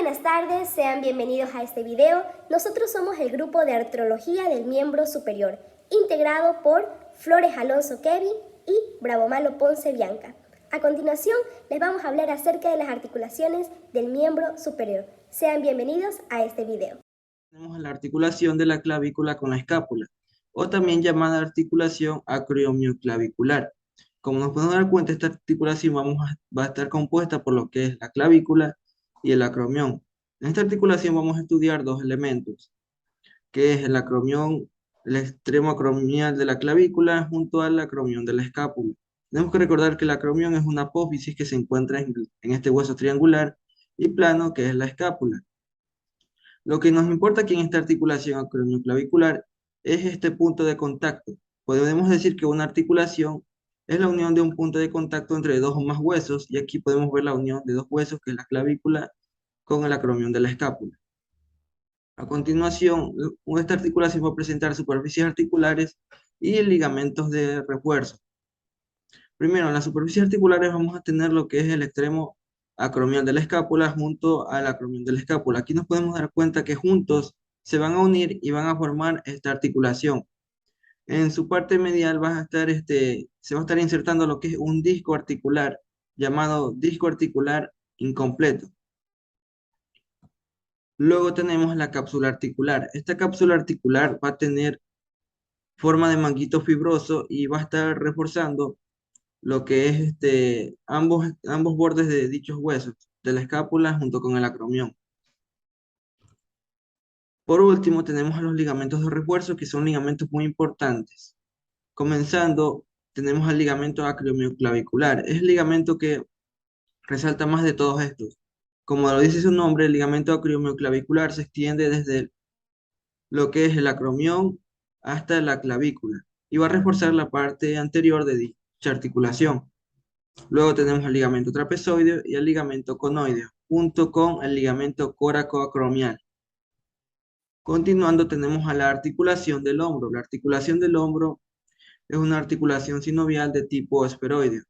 buenas tardes, sean bienvenidos a este video. Nosotros somos el grupo de artrología del miembro superior, integrado por Flores Alonso Kevin y Bravo Malo Ponce Bianca. A continuación, les vamos a hablar acerca de las articulaciones del miembro superior. Sean bienvenidos a este video. Tenemos la articulación de la clavícula con la escápula, o también llamada articulación acromioclavicular. Como nos podemos dar cuenta, esta articulación va a estar compuesta por lo que es la clavícula y el acromión. En esta articulación vamos a estudiar dos elementos, que es el acromión, el extremo acromial de la clavícula junto al acromión de la escápula. Tenemos que recordar que el acromión es una apófisis que se encuentra en este hueso triangular y plano que es la escápula. Lo que nos importa aquí en esta articulación acromioclavicular es este punto de contacto. Podemos decir que una articulación es la unión de un punto de contacto entre dos o más huesos, y aquí podemos ver la unión de dos huesos, que es la clavícula con el acromión de la escápula. A continuación, esta articulación va a presentar superficies articulares y ligamentos de refuerzo. Primero, en las superficies articulares vamos a tener lo que es el extremo acromial de la escápula junto al acromión de la escápula. Aquí nos podemos dar cuenta que juntos se van a unir y van a formar esta articulación. En su parte medial se va a estar insertando lo que es un disco articular llamado disco articular incompleto. Luego tenemos la cápsula articular. Esta cápsula articular va a tener forma de manguito fibroso y va a estar reforzando lo que es ambos bordes de dichos huesos, de la escápula junto con el acromión. Por último, tenemos a los ligamentos de refuerzo, que son ligamentos muy importantes. Comenzando, tenemos al ligamento acromioclavicular. Es el ligamento que resalta más de todos estos. Como lo dice su nombre, el ligamento acromioclavicular se extiende desde lo que es el acromión hasta la clavícula y va a reforzar la parte anterior de dicha articulación. Luego tenemos el ligamento trapezoideo y el ligamento conoideo, junto con el ligamento coracoacromial. Continuando, tenemos a la articulación del hombro. La articulación del hombro es una articulación sinovial de tipo esferoideo.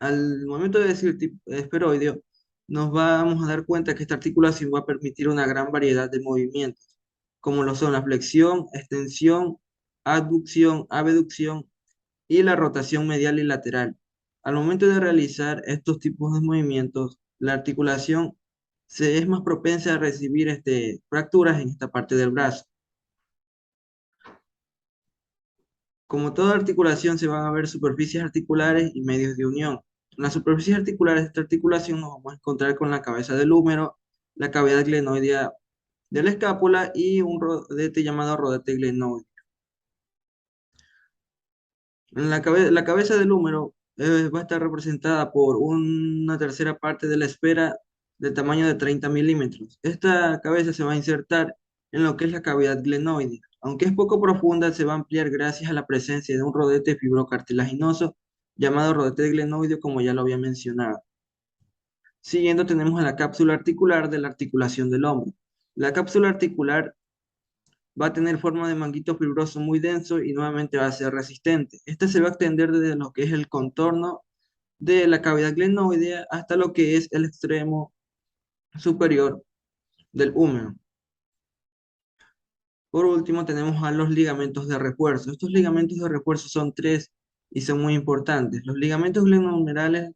Al momento de decir tipo esferoideo, nos vamos a dar cuenta que esta articulación va a permitir una gran variedad de movimientos, como lo son la flexión, extensión, abducción, abducción y la rotación medial y lateral. Al momento de realizar estos tipos de movimientos, la articulación es más propensa a recibir fracturas en esta parte del brazo. Como toda articulación, se van a ver superficies articulares y medios de unión. En las superficies articulares de esta articulación nos vamos a encontrar con la cabeza del húmero, la cavidad glenoidea de la escápula y un rodete llamado rodete glenoideo. En la cabeza del húmero va a estar representada por una tercera parte de la esfera del tamaño de 30 milímetros. Esta cabeza se va a insertar en lo que es la cavidad glenoidea. Aunque es poco profunda, se va a ampliar gracias a la presencia de un rodete fibrocartilaginoso llamado rodete glenoideo, como ya lo había mencionado. Siguiendo, tenemos a la cápsula articular de la articulación del hombro. La cápsula articular va a tener forma de manguito fibroso muy denso y nuevamente va a ser resistente. Este se va a extender desde lo que es el contorno de la cavidad glenoidea hasta lo que es el extremo superior del húmero. Por último, tenemos a los ligamentos de refuerzo. Estos ligamentos de refuerzo son tres y son muy importantes. Los ligamentos glenohumerales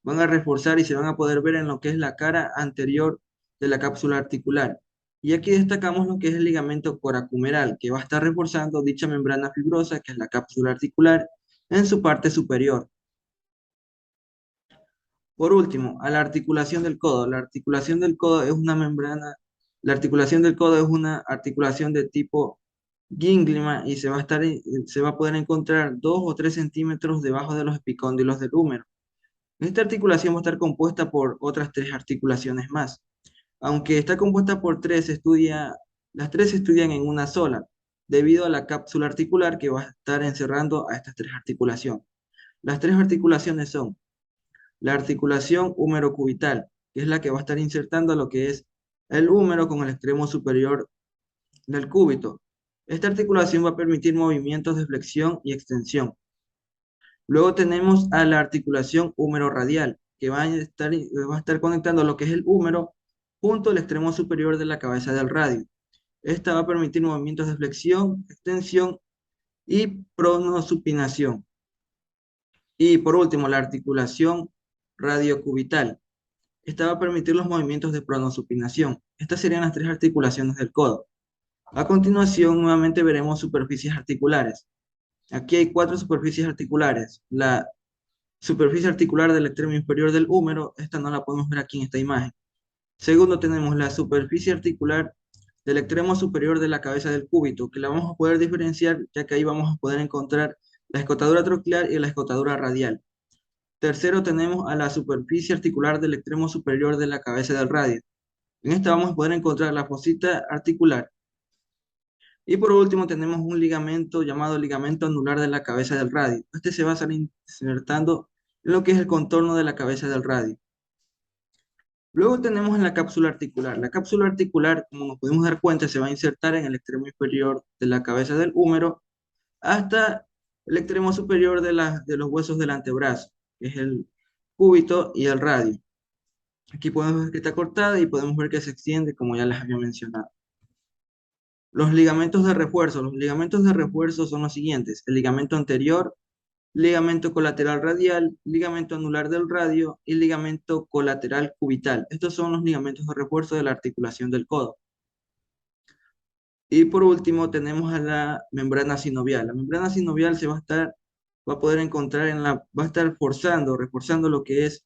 van a reforzar y se van a poder ver en lo que es la cara anterior de la cápsula articular. Y aquí destacamos lo que es el ligamento coracumeral, que va a estar reforzando dicha membrana fibrosa, que es la cápsula articular, en su parte superior. Por último, a la articulación del codo. La articulación del codo es una membrana, la articulación del codo es una articulación de tipo gínglima y se va a poder encontrar 2 o 3 centímetros debajo de los epicóndilos del húmero. Esta articulación va a estar compuesta por otras 3 articulaciones más. Aunque está compuesta por las 3 se estudian en una sola, debido a la cápsula articular que va a estar encerrando a estas 3 articulaciones. Las 3 articulaciones son la articulación húmero-cubital, que es la que va a estar insertando lo que es el húmero con el extremo superior del cúbito. Esta articulación va a permitir movimientos de flexión y extensión. Luego tenemos a la articulación húmero-radial, que va a estar conectando lo que es el húmero junto al extremo superior de la cabeza del radio. Esta va a permitir movimientos de flexión, extensión y pronosupinación. Y por último, la articulación radiocubital. Esta va a permitir los movimientos de pronosupinación. Estas serían las tres articulaciones del codo. A continuación, nuevamente veremos superficies articulares. Aquí hay 4 superficies articulares. La superficie articular del extremo inferior del húmero, esta no la podemos ver aquí en esta imagen. Segundo, tenemos la superficie articular del extremo superior de la cabeza del cúbito, que la vamos a poder diferenciar, ya que ahí vamos a poder encontrar la escotadura troqueal y la escotadura radial. Tercero, tenemos a la superficie articular del extremo superior de la cabeza del radio. En esta vamos a poder encontrar la fosita articular. Y por último, tenemos un ligamento llamado ligamento anular de la cabeza del radio. Este se va a estar insertando en lo que es el contorno de la cabeza del radio. Luego tenemos la cápsula articular. La cápsula articular, como nos podemos dar cuenta, se va a insertar en el extremo inferior de la cabeza del húmero hasta el extremo superior de los huesos del antebrazo, que es el cúbito y el radio. Aquí podemos ver que está cortada y podemos ver que se extiende, como ya les había mencionado. Los ligamentos de refuerzo. Los ligamentos de refuerzo son los siguientes: el ligamento anterior, ligamento colateral radial, ligamento anular del radio y ligamento colateral cubital. Estos son los ligamentos de refuerzo de la articulación del codo. Y por último tenemos a la membrana sinovial. La membrana sinovial va a poder encontrar va a estar reforzando lo que es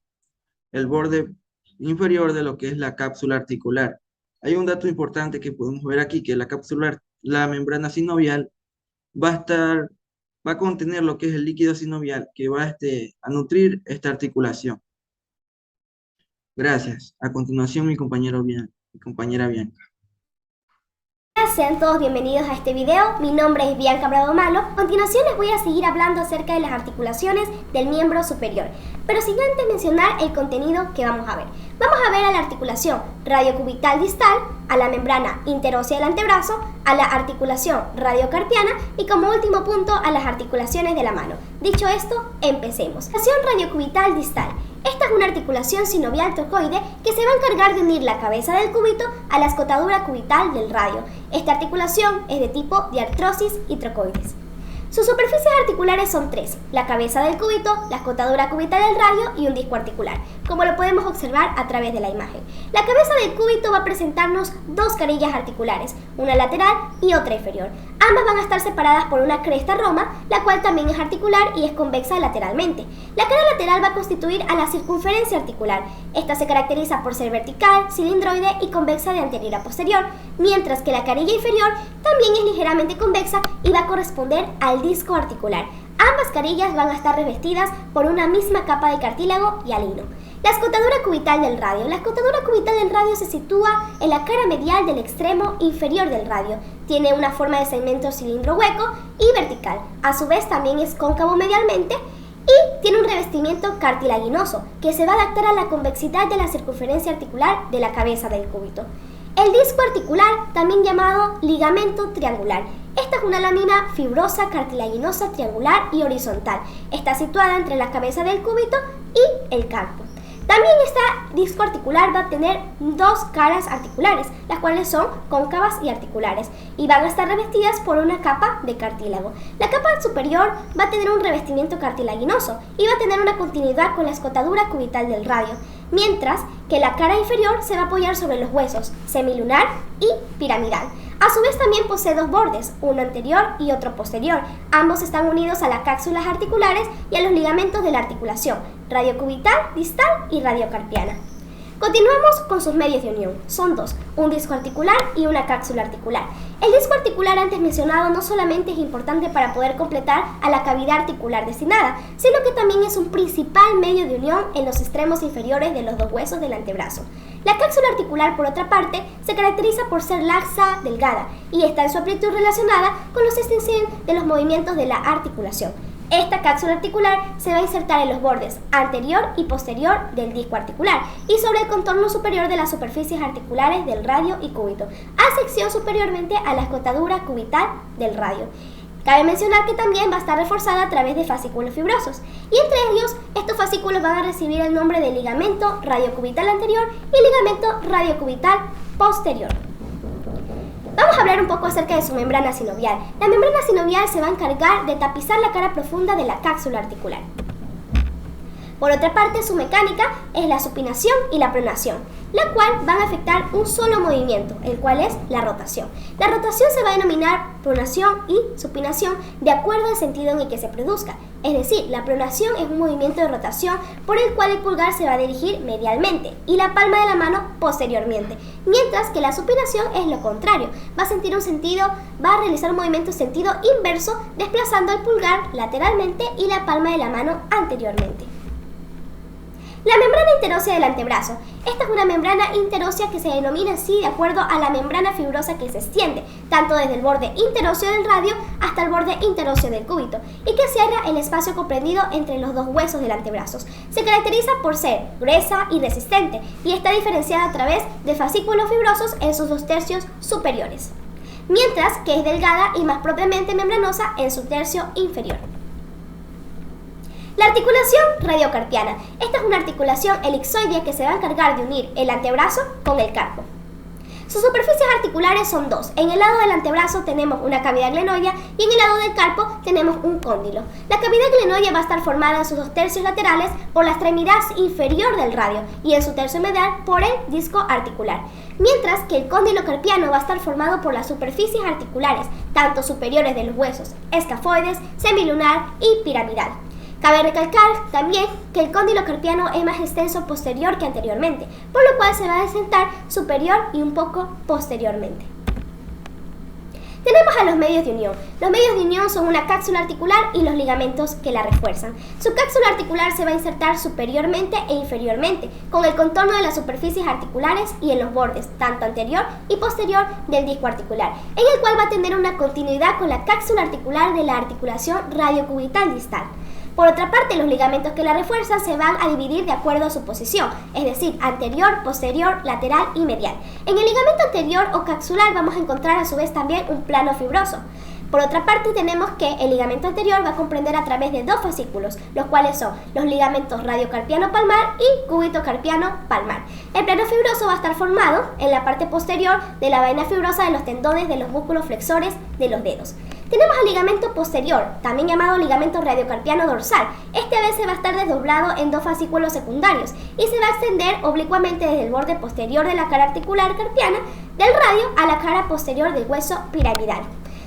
el borde inferior de lo que es la cápsula articular. Hay un dato importante que podemos ver aquí, que la membrana sinovial va a contener lo que es el líquido sinovial que va a nutrir esta articulación. Gracias. A continuación, mi compañera Bianca. Sean todos bienvenidos a este video. Mi nombre es Bianca Bravo Malo. A continuación les voy a seguir hablando acerca de las articulaciones del miembro superior, pero sin antes mencionar el contenido que vamos a ver. Vamos a ver a la articulación radiocubital distal, a la membrana interósea del antebrazo, a la articulación radiocarpiana y como último punto a las articulaciones de la mano. Dicho esto, empecemos. Articulación radiocubital distal. Esta es una articulación sinovial trocoide que se va a encargar de unir la cabeza del cúbito a la escotadura cubital del radio. Esta articulación es de tipo diartrosis y trocoides. Sus superficies articulares son 3, la cabeza del cúbito, la escotadura cubital del radio y un disco articular, como lo podemos observar a través de la imagen. La cabeza del cúbito va a presentarnos 2 carillas articulares, una lateral y otra inferior. Ambas van a estar separadas por una cresta roma, la cual también es articular y es convexa lateralmente. La cara lateral va a constituir a la circunferencia articular. Esta se caracteriza por ser vertical, cilindroide y convexa de anterior a posterior, mientras que la carilla inferior también es ligeramente convexa y va a corresponder al disco articular. Ambas carillas van a estar revestidas por una misma capa de cartílago y alino. La escotadura cubital del radio. La escotadura cubital del radio se sitúa en la cara medial del extremo inferior del radio. Tiene una forma de segmento cilindro hueco y vertical. A su vez también es cóncavo medialmente y tiene un revestimiento cartilaginoso que se va a adaptar a la convexidad de la circunferencia articular de la cabeza del cúbito. El disco articular, también llamado ligamento triangular. Esta es una lámina fibrosa, cartilaginosa, triangular y horizontal. Está situada entre la cabeza del cúbito y el carpo. También este disco articular va a tener 2 caras articulares, las cuales son cóncavas y articulares, y van a estar revestidas por una capa de cartílago. La capa superior va a tener un revestimiento cartilaginoso y va a tener una continuidad con la escotadura cubital del radio, mientras que la cara inferior se va a apoyar sobre los huesos semilunar y piramidal. A su vez también posee 2 bordes, uno anterior y otro posterior. Ambos están unidos a las cápsulas articulares y a los ligamentos de la articulación, radiocubital, distal y radiocarpiana. Continuamos con sus medios de unión. Son 2, un disco articular y una cápsula articular. El disco articular antes mencionado no solamente es importante para poder completar a la cavidad articular destinada, sino que también es un principal medio de unión en los extremos inferiores de los 2 huesos del antebrazo. La cápsula articular, por otra parte, se caracteriza por ser laxa, delgada, y está en su amplitud relacionada con los extensión de los movimientos de la articulación. Esta cápsula articular se va a insertar en los bordes anterior y posterior del disco articular y sobre el contorno superior de las superficies articulares del radio y cúbito, a sección superiormente a la escotadura cubital del radio. Cabe mencionar que también va a estar reforzada a través de fascículos fibrosos, y entre ellos estos fascículos van a recibir el nombre de ligamento radiocubital anterior y ligamento radiocubital posterior. Vamos a hablar un poco acerca de su membrana sinovial. La membrana sinovial se va a encargar de tapizar la cara profunda de la cápsula articular. Por otra parte, su mecánica es la supinación y la pronación, la cual van a afectar un solo movimiento, el cual es la rotación. La rotación se va a denominar pronación y supinación de acuerdo al sentido en el que se produzca. Es decir, la pronación es un movimiento de rotación por el cual el pulgar se va a dirigir medialmente y la palma de la mano posteriormente, mientras que la supinación es lo contrario, va a realizar un movimiento en sentido inverso, desplazando el pulgar lateralmente y la palma de la mano anteriormente. La membrana interósea del antebrazo. Esta es una membrana interósea que se denomina así de acuerdo a la membrana fibrosa que se extiende, tanto desde el borde interóseo del radio hasta el borde interóseo del cúbito, y que cierra el espacio comprendido entre los dos huesos del antebrazo. Se caracteriza por ser gruesa y resistente, y está diferenciada a través de fascículos fibrosos en sus 2/3 superiores, mientras que es delgada y más propiamente membranosa en su tercio inferior. La articulación radiocarpiana. Esta es una articulación elipsoide que se va a encargar de unir el antebrazo con el carpo. Sus superficies articulares son dos. En el lado del antebrazo tenemos una cavidad glenoidea y en el lado del carpo tenemos un cóndilo. La cavidad glenoidea va a estar formada en sus 2/3 laterales por la extremidad inferior del radio y en su tercio medial por el disco articular, mientras que el cóndilo carpiano va a estar formado por las superficies articulares, tanto superiores de los huesos escafoides, semilunar y piramidal. Cabe recalcar también que el cóndilo carpiano es más extenso posterior que anteriormente, por lo cual se va a desentar superior y un poco posteriormente. Tenemos a los medios de unión. Los medios de unión son una cápsula articular y los ligamentos que la refuerzan. Su cápsula articular se va a insertar superiormente e inferiormente, con el contorno de las superficies articulares y en los bordes, tanto anterior y posterior del disco articular, en el cual va a tener una continuidad con la cápsula articular de la articulación radiocubital distal. Por otra parte, los ligamentos que la refuerzan se van a dividir de acuerdo a su posición, es decir, anterior, posterior, lateral y medial. En el ligamento anterior o capsular vamos a encontrar a su vez también un plano fibroso. Por otra parte, tenemos que el ligamento anterior va a comprender a través de dos fascículos, los cuales son los ligamentos radiocarpiano palmar y cúbito carpiano palmar. El plano fibroso va a estar formado en la parte posterior de la vaina fibrosa de los tendones de los músculos flexores de los dedos. Tenemos el ligamento posterior, también llamado ligamento radiocarpiano dorsal. Este a veces va a estar desdoblado en dos fascículos secundarios y se va a extender oblicuamente desde el borde posterior de la cara articular carpiana del radio a la cara posterior del hueso piramidal.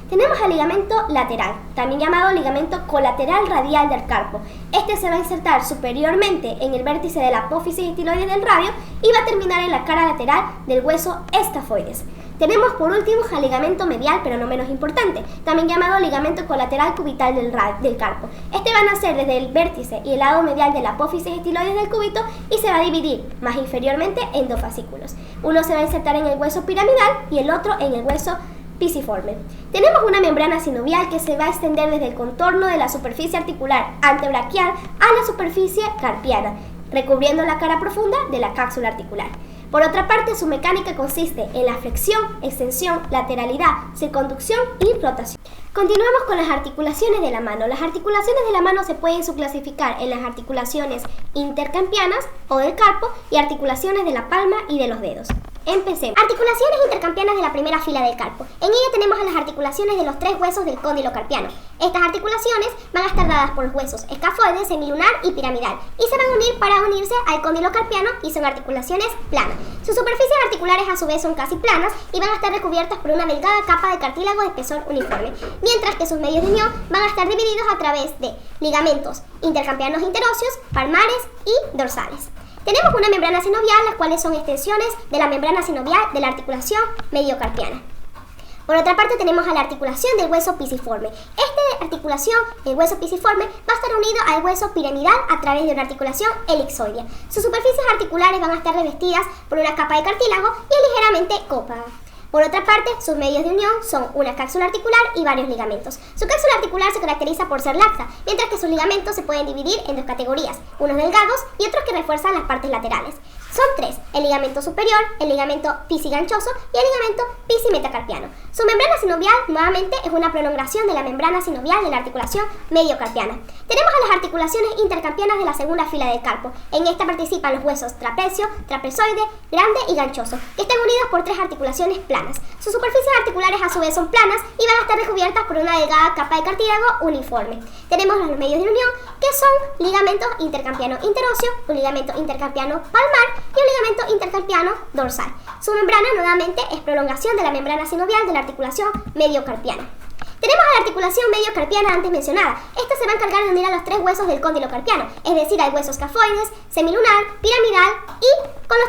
Tenemos el ligamento lateral, también llamado ligamento colateral radial del carpo. Este se va a insertar superiormente en el vértice de la apófisis estiloide del radio y va a terminar en la cara lateral del hueso escafoides. Tenemos por último el ligamento medial, pero no menos importante, también llamado ligamento colateral cubital del carpo. Este va a nacer desde el vértice y el lado medial de la apófisis estiloides del cúbito y se va a dividir más inferiormente en dos fascículos. Uno se va a insertar en el hueso piramidal y el otro en el hueso pisiforme. Tenemos una membrana sinovial que se va a extender desde el contorno de la superficie articular antebraquial a la superficie carpiana, recubriendo la cara profunda de la cápsula articular. Por otra parte, su mecánica consiste en la flexión, extensión, lateralidad, circunducción y rotación. Continuamos con las articulaciones de la mano. Las articulaciones de la mano se pueden subclasificar en las articulaciones intercampianas o del carpo y articulaciones de la palma y de los dedos. Empecemos. Articulaciones intercampianas de la primera fila del carpo. En ella tenemos a las articulaciones de los tres huesos del cóndilo carpiano. Estas articulaciones van a estar dadas por los huesos escafoides, semilunar y piramidal y se van a unir para unirse al cóndilo carpiano y son articulaciones planas. Sus superficies articulares a su vez son casi planas y van a estar recubiertas por una delgada capa de cartílago de espesor uniforme, mientras que sus medios de unión van a estar divididos a través de ligamentos intercampianos interóseos, palmares y dorsales. Tenemos una membrana sinovial, las cuales son extensiones de la membrana sinovial de la articulación mediocarpiana. Por otra parte, tenemos a la articulación del hueso pisiforme. Esta articulación, el hueso pisiforme, va a estar unido al hueso piramidal a través de una articulación elipsoidea. Sus superficies articulares van a estar revestidas por una capa de cartílago y es ligeramente cóncava. Por otra parte, sus medios de unión son una cápsula articular y varios ligamentos. Su cápsula articular se caracteriza por ser laxa, mientras que sus ligamentos se pueden dividir en dos categorías, unos delgados y otros que refuerzan las partes laterales. Sus Son tres: el ligamento superior, el ligamento pisiganchoso y el ligamento pisimetacarpiano. Su membrana sinovial nuevamente es una prolongación de la membrana sinovial de la articulación mediocarpiana. Tenemos a las articulaciones intercarpianas de la segunda fila del carpo. En esta participan los huesos trapecio, trapezoide, grande y ganchoso, que están unidos por tres articulaciones planas. Sus superficies articulares a su vez son planas y van a estar recubiertas por una delgada capa de cartílago uniforme. Tenemos los medios de unión, que son ligamento intercarpiano interóseo, un ligamento intercarpiano palmar y un ligamento intercarpiano dorsal. Su membrana nuevamente es prolongación de la membrana sinovial de la articulación mediocarpiana. Tenemos a la articulación mediocarpiana antes mencionada. Esta se va a encargar de unir a los tres huesos del cóndilo carpiano, es decir, hay huesos escafoides, semilunar, piramidal y con los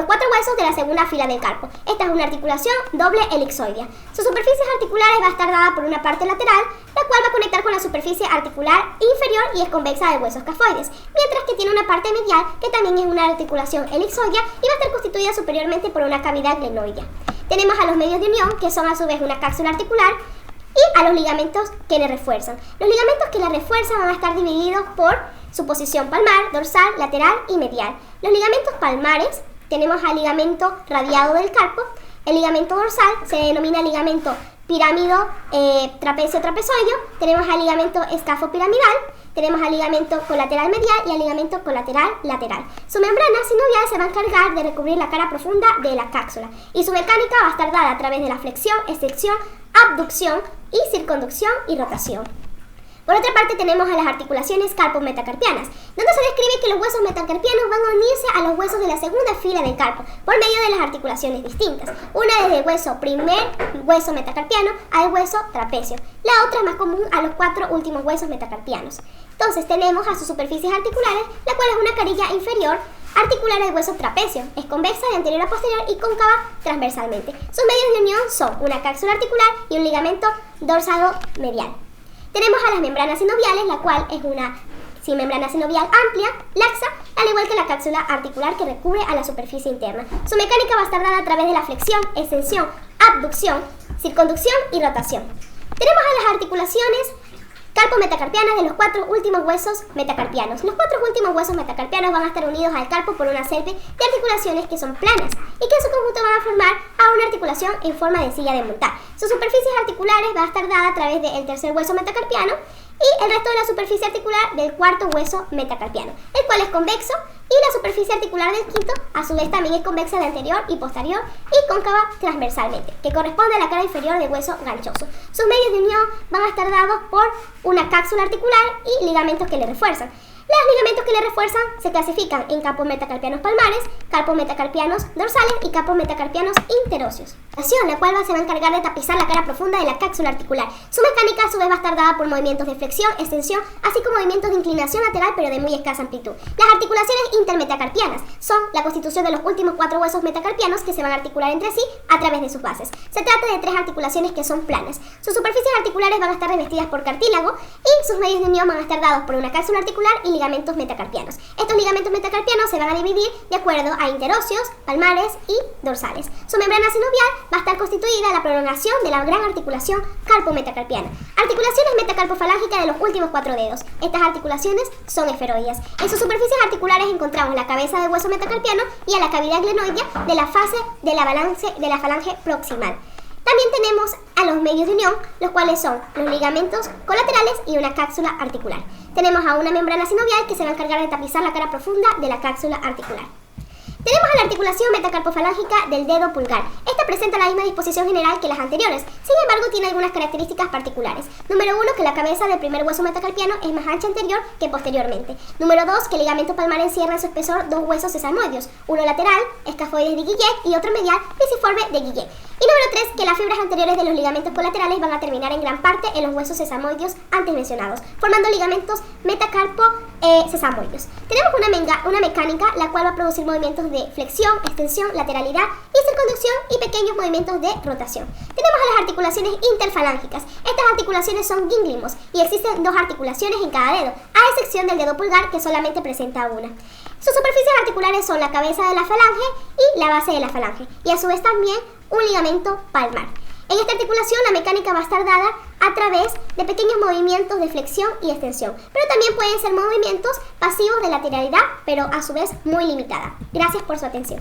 cuatro huesos de la segunda fila del carpo. Esta es una articulación doble elipsoidea. Sus superficies articulares va a estar dada por una parte lateral, la cual va a conectar con la superficie articular inferior y es convexa de huesos escafoides, mientras que tiene una parte medial que también es una articulación elipsoidea y va a estar constituida superiormente por una cavidad glenoidea. Tenemos a los medios de unión, que son a su vez una cápsula articular, y a los ligamentos que le refuerzan. Los ligamentos que le refuerzan van a estar divididos por su posición palmar, dorsal, lateral y medial. Los ligamentos palmares, tenemos al ligamento radiado del carpo. El ligamento dorsal se denomina ligamento pirámido trapecio-trapezoideo. Tenemos al ligamento escafopiramidal. Tenemos al ligamento colateral medial y al ligamento colateral lateral. Su membrana sinovial se va a encargar de recubrir la cara profunda de la cápsula y su mecánica va a estar dada a través de la flexión, extensión, abducción y circunducción y rotación. Por otra parte tenemos a las articulaciones carpo-metacarpianas, donde se describe que los huesos metacarpianos van a unirse a los huesos de la segunda fila del carpo por medio de las articulaciones distintas. Una desde el primer hueso metacarpiano al hueso trapecio. La otra es más común a los cuatro últimos huesos metacarpianos. Entonces tenemos a sus superficies articulares, la cual es una carilla inferior articular del hueso trapecio. Es convexa de anterior a posterior y cóncava transversalmente. Sus medios de unión son una cápsula articular y un ligamento dorsado medial. Tenemos a las membranas sinoviales, la cual es una membrana sinovial amplia, laxa, al igual que la cápsula articular que recubre a la superficie interna. Su mecánica va a estar dada a través de la flexión, extensión, abducción, circunducción y rotación. Tenemos a las articulaciones carpo-metacarpianas de los cuatro últimos huesos metacarpianos. Los cuatro últimos huesos metacarpianos van a estar unidos al carpo por una serie de articulaciones que son planas y que en su conjunto van a formar a una articulación en forma de silla de montar. Sus superficies articulares va a estar dada a través del tercer hueso metacarpiano y el resto de la superficie articular del cuarto hueso metacarpiano, el cual es convexo, y la superficie articular del quinto a su vez también es convexa de anterior y posterior y cóncava transversalmente, que corresponde a la cara inferior del hueso ganchoso. Sus medios de unión van a estar dados por una cápsula articular y ligamentos que le refuerzan. Los ligamentos que le refuerzan se clasifican en carpo-metacarpianos palmares, carpo-metacarpianos dorsales y carpo-metacarpianos interóseos. La cual se va a encargar de tapizar la cara profunda de la cápsula articular. Su mecánica a su vez va a estar dada por movimientos de flexión, extensión, así como movimientos de inclinación lateral pero de muy escasa amplitud. Las articulaciones intermetacarpianas son la constitución de los últimos cuatro huesos metacarpianos que se van a articular entre sí a través de sus bases. Se trata de tres articulaciones que son planas. Sus superficies articulares van a estar revestidas por cartílago y sus medios de unión van a estar dados por una cápsula articular y ligamentos metacarpianos. Estos ligamentos metacarpianos se van a dividir de acuerdo a interóseos, palmares y dorsales. Su membrana sinovial va a estar constituida la prolongación de la gran articulación carpo-metacarpiana. Articulaciones metacarpofalángicas de los últimos cuatro dedos. Estas articulaciones son esferoides. En sus superficies articulares encontramos la cabeza del hueso metacarpiano y a la cavidad glenoidea de la fase de la falange proximal. También tenemos a los medios de unión, los cuales son los ligamentos colaterales y una cápsula articular. Tenemos a una membrana sinovial que se va a encargar de tapizar la cara profunda de la cápsula articular. Tenemos a la articulación metacarpofalángica del dedo pulgar. Esta presenta la misma disposición general que las anteriores, sin embargo tiene algunas características particulares. Número 1, que la cabeza del primer hueso metacarpiano es más ancha anterior que posteriormente. Número 2, que el ligamento palmar encierra en su espesor dos huesos sesamoideos, uno lateral, escafoides de Guillet, y otro medial, pisiforme de Guillet. Y número 3, que las fibras anteriores de los ligamentos colaterales van a terminar en gran parte en los huesos sesamoideos antes mencionados, formando ligamentos metacarpo-sesamoideos. Tenemos una mecánica la cual va a producir movimientos de flexión, extensión, lateralidad y circunducción y pequeños movimientos de rotación. Tenemos a las articulaciones interfalángicas. Estas articulaciones son gíngulimos y existen dos articulaciones en cada dedo, a excepción del dedo pulgar que solamente presenta una. Sus superficies articulares son la cabeza de la falange y la base de la falange, y a su vez también un ligamento palmar. En esta articulación la mecánica va a estar dada a través de pequeños movimientos de flexión y extensión, pero también pueden ser movimientos pasivos de lateralidad, pero a su vez muy limitada. Gracias por su atención.